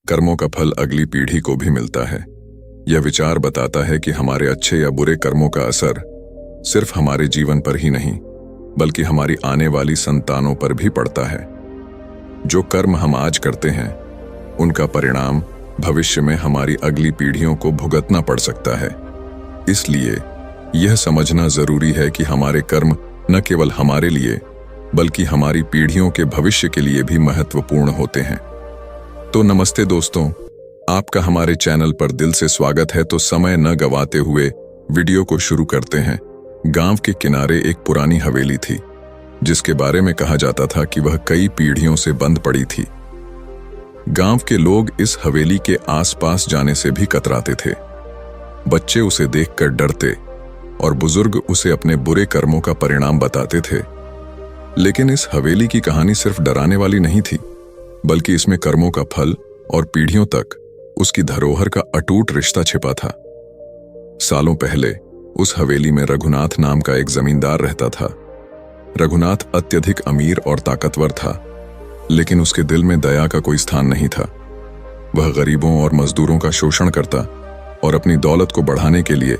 कर्मों का फल अगली पीढ़ी को भी मिलता है। यह विचार बताता है कि हमारे अच्छे या बुरे कर्मों का असर सिर्फ हमारे जीवन पर ही नहीं, बल्कि हमारी आने वाली संतानों पर भी पड़ता है। जो कर्म हम आज करते हैं, उनका परिणाम भविष्य में हमारी अगली पीढ़ियों को भुगतना पड़ सकता है। इसलिए यह समझना जरूरी है कि हमारे कर्म न केवल हमारे लिए, बल्कि हमारी पीढ़ियों के भविष्य के लिए भी महत्वपूर्ण होते हैं। तो नमस्ते दोस्तों, आपका हमारे चैनल पर दिल से स्वागत है। तो समय न गवाते हुए वीडियो को शुरू करते हैं। गांव के किनारे एक पुरानी हवेली थी, जिसके बारे में कहा जाता था कि वह कई पीढ़ियों से बंद पड़ी थी। गांव के लोग इस हवेली के आसपास जाने से भी कतराते थे। बच्चे उसे देखकर डरते और बुजुर्ग उसे अपने बुरे कर्मों का परिणाम बताते थे। लेकिन इस हवेली की कहानी सिर्फ डराने वाली नहीं थी, बल्कि इसमें कर्मों का फल और पीढ़ियों तक उसकी धरोहर का अटूट रिश्ता छिपा था। सालों पहले उस हवेली में रघुनाथ नाम का एक जमींदार रहता था। रघुनाथ अत्यधिक अमीर और ताकतवर था, लेकिन उसके दिल में दया का कोई स्थान नहीं था। वह गरीबों और मजदूरों का शोषण करता और अपनी दौलत को बढ़ाने के लिए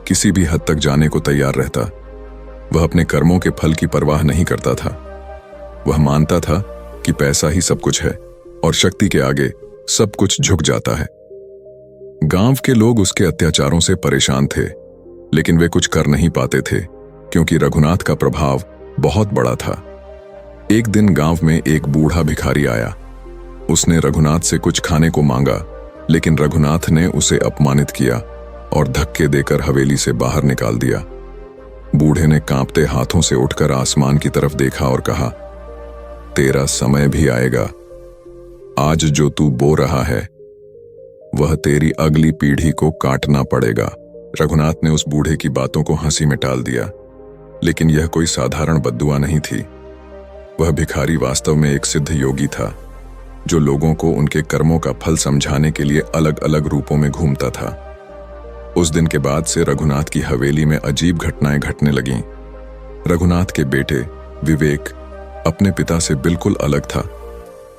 किसी भी हद तक जाने को तैयार रहता। वह अपने कर्मों के फल की परवाह नहीं करता था। वह मानता था कि पैसा ही सब कुछ है और शक्ति के आगे सब कुछ झुक जाता है। गांव के लोग उसके अत्याचारों से परेशान थे, लेकिन वे कुछ कर नहीं पाते थे, क्योंकि रघुनाथ का प्रभाव बहुत बड़ा था। एक दिन गांव में एक बूढ़ा भिखारी आया। उसने रघुनाथ से कुछ खाने को मांगा, लेकिन रघुनाथ ने उसे अपमानित किया और धक्के देकर हवेली से बाहर निकाल दिया। बूढ़े ने कांपते हाथों से उठकर आसमान की तरफ देखा और कहा, तेरा समय भी आएगा। आज जो तू बो रहा है, वह तेरी अगली पीढ़ी को काटना पड़ेगा। रघुनाथ ने उस बूढ़े की बातों को हंसी में टाल दिया, लेकिन यह कोई साधारण बद्दुआ नहीं थी। वह भिखारी वास्तव में एक सिद्ध योगी था, जो लोगों को उनके कर्मों का फल समझाने के लिए अलग अलग रूपों में घूमता था। उस दिन के बाद से रघुनाथ की हवेली में अजीब घटनाएं घटने लगीं। रघुनाथ के बेटे विवेक अपने पिता से बिल्कुल अलग था।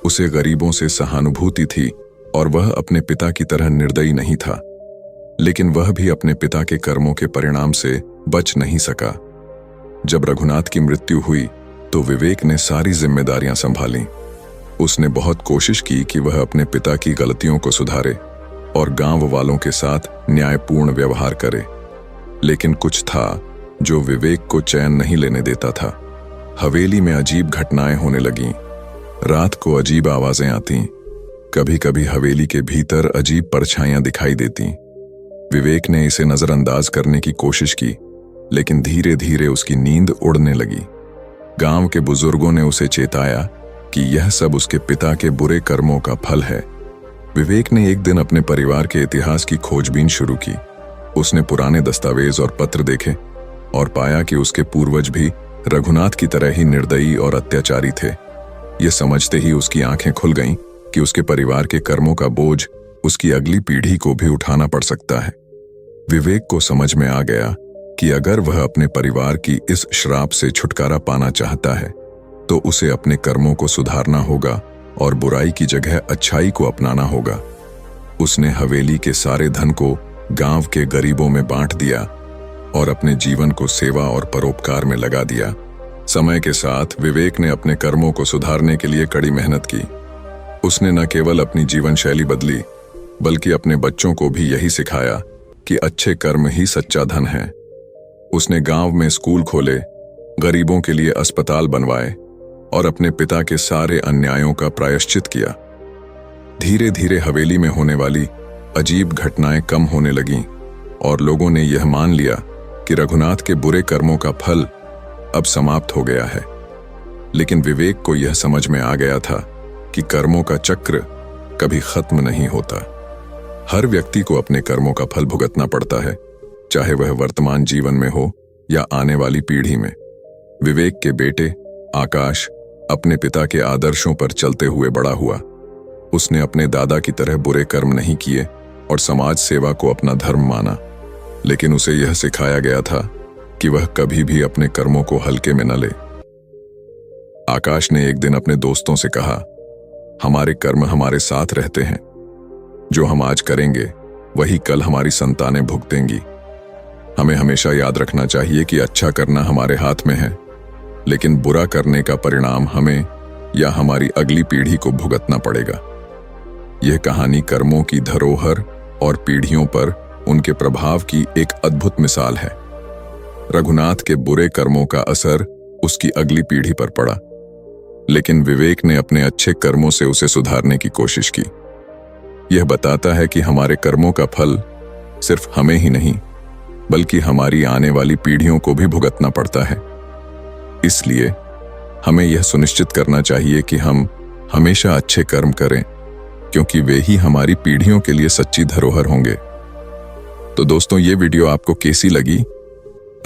उसे गरीबों से सहानुभूति थी और वह अपने पिता की तरह निर्दयी नहीं था, लेकिन वह भी अपने पिता के कर्मों के परिणाम से बच नहीं सका। जब रघुनाथ की मृत्यु हुई तो विवेक ने सारी जिम्मेदारियां संभाली। उसने बहुत कोशिश की कि वह अपने पिता की गलतियों को सुधारे और गांव वालों के साथ न्यायपूर्ण व्यवहार करे, लेकिन कुछ था जो विवेक को चैन नहीं लेने देता था। हवेली में अजीब घटनाएं होने लगीं। रात को अजीब आवाजें आतीं। कभी कभी हवेली के भीतर अजीब परछाइयां दिखाई देतीं। विवेक ने इसे नजरअंदाज करने की कोशिश की, लेकिन धीरे धीरे उसकी नींद उड़ने लगी। गांव के बुजुर्गों ने उसे चेताया कि यह सब उसके पिता के बुरे कर्मों का फल है। विवेक ने एक दिन अपने परिवार के इतिहास की खोजबीन शुरू की। उसने पुराने दस्तावेज और पत्र देखे और पाया कि उसके पूर्वज भी रघुनाथ की तरह ही निर्दयी और अत्याचारी थे। यह समझते ही उसकी आंखें खुल गईं कि उसके परिवार के कर्मों का बोझ उसकी अगली पीढ़ी को भी उठाना पड़ सकता है। विवेक को समझ में आ गया कि अगर वह अपने परिवार की इस श्राप से छुटकारा पाना चाहता है, तो उसे अपने कर्मों को सुधारना होगा और बुराई की जगह अच्छाई को अपनाना होगा। उसने हवेली के सारे धन को गांव के गरीबों में बांट दिया और अपने जीवन को सेवा और परोपकार में लगा दिया। समय के साथ विवेक ने अपने कर्मों को सुधारने के लिए कड़ी मेहनत की। उसने न केवल अपनी जीवन शैली बदली, बल्कि अपने बच्चों को भी यही सिखाया कि अच्छे कर्म ही सच्चा धन है। उसने गांव में स्कूल खोले, गरीबों के लिए अस्पताल बनवाए और अपने पिता के सारे अन्यायों का प्रायश्चित किया। धीरे धीरे हवेली में होने वाली अजीब घटनाएं कम होने लगीं और लोगों ने यह मान लिया कि रघुनाथ के बुरे कर्मों का फल अब समाप्त हो गया है। लेकिन विवेक को यह समझ में आ गया था कि कर्मों का चक्र कभी खत्म नहीं होता। हर व्यक्ति को अपने कर्मों का फल भुगतना पड़ता है, चाहे वह वर्तमान जीवन में हो या आने वाली पीढ़ी में। विवेक के बेटे आकाश अपने पिता के आदर्शों पर चलते हुए बड़ा हुआ। उसने अपने दादा की तरह बुरे कर्म नहीं किए और समाज सेवा को अपना धर्म माना, लेकिन उसे यह सिखाया गया था कि वह कभी भी अपने कर्मों को हल्के में न ले। आकाश ने एक दिन अपने दोस्तों से कहा, हमारे कर्म हमारे साथ रहते हैं, जो हम आज करेंगे वही कल हमारी संतानें भुगतेंगी। हमें हमेशा याद रखना चाहिए कि अच्छा करना हमारे हाथ में है, लेकिन बुरा करने का परिणाम हमें या हमारी अगली पीढ़ी को भुगतना पड़ेगा। यह कहानी कर्मों की धरोहर और पीढ़ियों पर उनके प्रभाव की एक अद्भुत मिसाल है। रघुनाथ के बुरे कर्मों का असर उसकी अगली पीढ़ी पर पड़ा, लेकिन विवेक ने अपने अच्छे कर्मों से उसे सुधारने की कोशिश की। यह बताता है कि हमारे कर्मों का फल सिर्फ हमें ही नहीं, बल्कि हमारी आने वाली पीढ़ियों को भी भुगतना पड़ता है। इसलिए हमें यह सुनिश्चित करना चाहिए कि हम हमेशा अच्छे कर्म करें, क्योंकि वे ही हमारी पीढ़ियों के लिए सच्ची धरोहर होंगे। तो दोस्तों, ये वीडियो आपको कैसी लगी?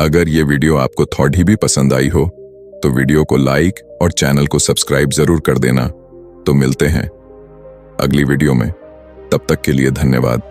अगर ये वीडियो आपको थोड़ी भी पसंद आई हो तो वीडियो को लाइक और चैनल को सब्सक्राइब जरूर कर देना। तो मिलते हैं अगली वीडियो में, तब तक के लिए धन्यवाद।